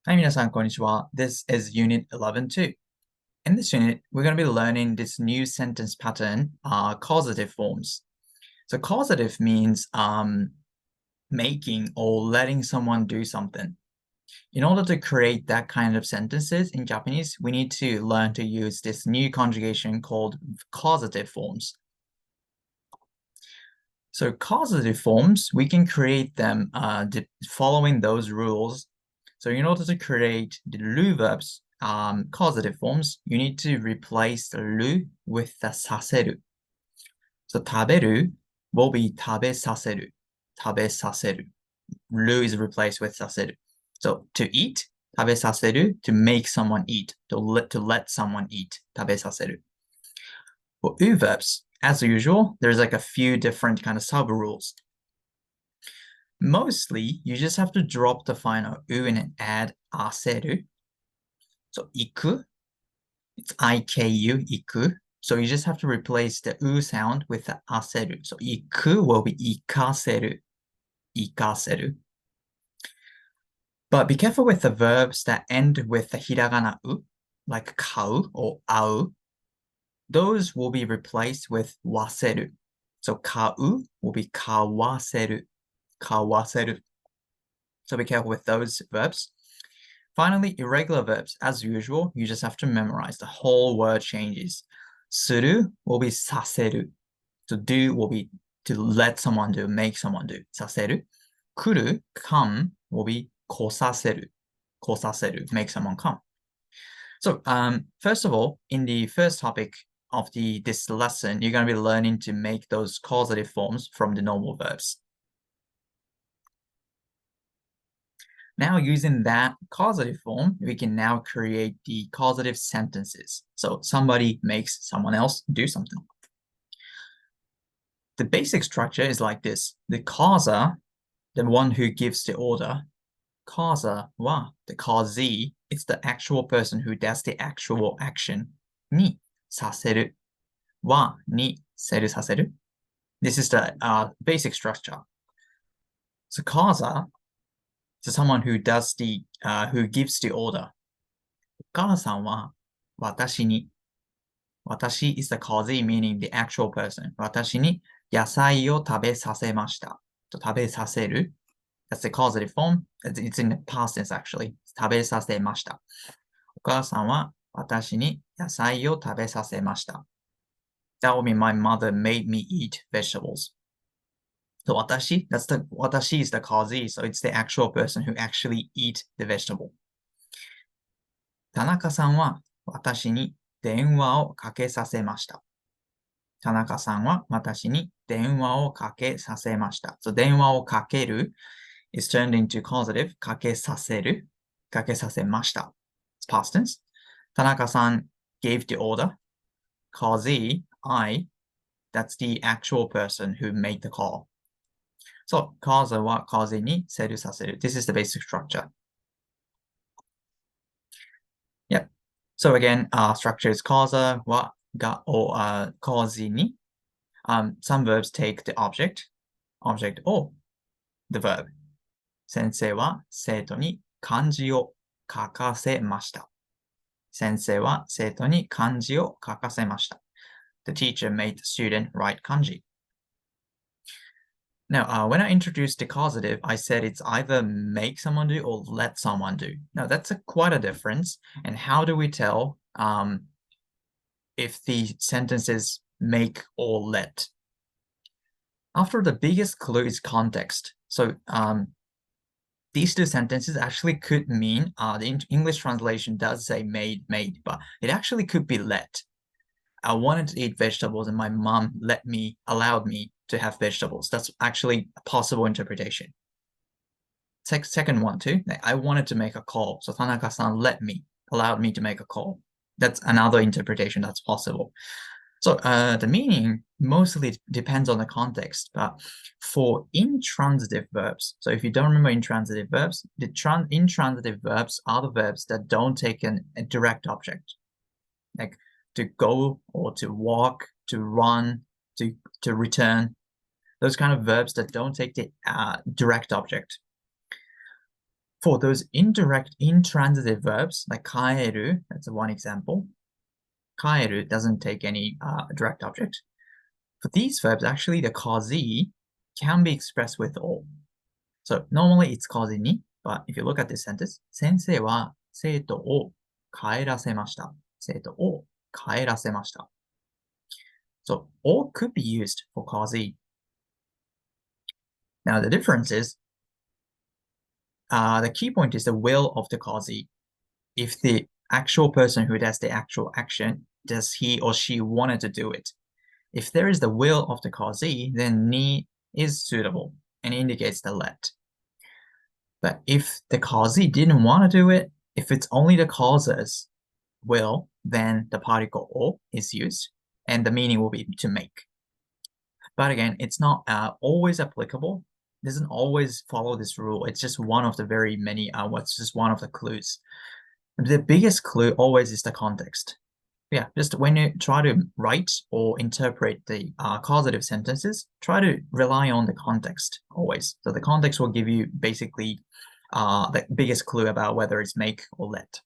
Hi, 皆さん、こんにちは. This is Unit 11 too. In this unit, we're going to be learning this new sentence pattern, causative forms. So causative means making or letting someone do something. In order to create that kind of sentences in Japanese, we need to learn to use this new conjugation called causative forms. So causative forms, we can create them following those rules. So in order to create the ru verbs, causative forms, you need to replace the ru with the saseru. So 食べる will be 食べさせる. 食べさせる. Ru is replaced with させる. So to eat, 食べさせる, to make someone eat, to let someone eat, 食べさせる. For u verbs, as usual, there's like a few different kind of sub rules. Mostly, you just have to drop the final u and add aseru. So iku, it's iku, iku. So you just have to replace the u sound with the aseru. So iku will be ikaseru, ikaseru. But be careful with the verbs that end with the hiragana u, like kau or au. Those will be replaced with waseru. So kau will be kawaseru, kawaseru. So be careful with those verbs. Finally, irregular verbs. As usual, you just have to memorize. The whole word changes. Suru will be saseru. To do will be to let someone do, make someone do. Saseru. Kuru, come, will be kosaseru. Kosaseru, make someone come. So first of all, in the first topic of this lesson, you're going to be learning to make those causative forms from the normal verbs. Now, using that causative form, we can now create the causative sentences. So somebody makes someone else do something. The basic structure is like this. The causer, the one who gives the order, causer wa, the causee, it's the actual person who does the actual action. Ni saseru, wa ni seru saseru. This is the basic structure. So causer, so someone who does who gives the order. お母さんは私に、私 is the causee, meaning the actual person. 私に野菜を食べさせました。食べさせる That's the causative form. It's in the past tense actually. 食べさせました。お母さんは私に野菜を食べさせました。That would mean my mother made me eat vegetables. So 私 watashi is the causee, so it's the actual person who actually eat the vegetable. 田中さんは私に電話をかけさせました。田中さんは私に電話をかけさせました。So 電話をかける is turned into causative, かけさせる、かけさせました。It's past tense. 田中さん gave the order. Causee, I, that's the actual person who made the call. So, カーザはcauseeにセルさせる。This is the basic structure. Yep. So again, structure is causa wa ga or causee ni. Some verbs take the object or the verb. 先生は生徒に漢字を書かせました。先生は生徒に漢字を書かせました。The teacher made the student write kanji. Now, when I introduced the causative, I said it's either make someone do or let someone do. Now, that's quite a difference. And how do we tell if the sentences make or let? After the biggest clue is context. So these two sentences actually could mean, the English translation does say made, but it actually could be let. I wanted to eat vegetables and my mom allowed me to have vegetables. That's actually a possible interpretation. Second one too, I wanted to make a call. So Tanaka-san allowed me to make a call. That's another interpretation that's possible. So the meaning mostly depends on the context, but for intransitive verbs, so if you don't remember intransitive verbs, the intransitive verbs are the verbs that don't take a direct object. Like to go or to walk, to run, to return. Those kind of verbs that don't take the direct object. For those indirect intransitive verbs like kaeru, that's one example. Kaeru doesn't take any direct object. For these verbs, actually the causee can be expressed with o. So normally it's causee ni, but if you look at this sentence, 先生は生徒を帰らせました。生徒を帰らせました。So o could be used for causee. Now the difference is, the key point is the will of the causee. If the actual person who does the actual action, does he or she wanted to do it? If there is the will of the causee, then ni is suitable and indicates the let. But if the causee didn't want to do it, if it's only the cause's will, then the particle o is used, and the meaning will be to make. But again, it's not always applicable. It doesn't always follow this rule. It's just one of the very many, what's just one of the clues. The biggest clue always is the context. Yeah, just when you try to write or interpret the causative sentences, try to rely on the context always. So the context will give you basically the biggest clue about whether it's make or let.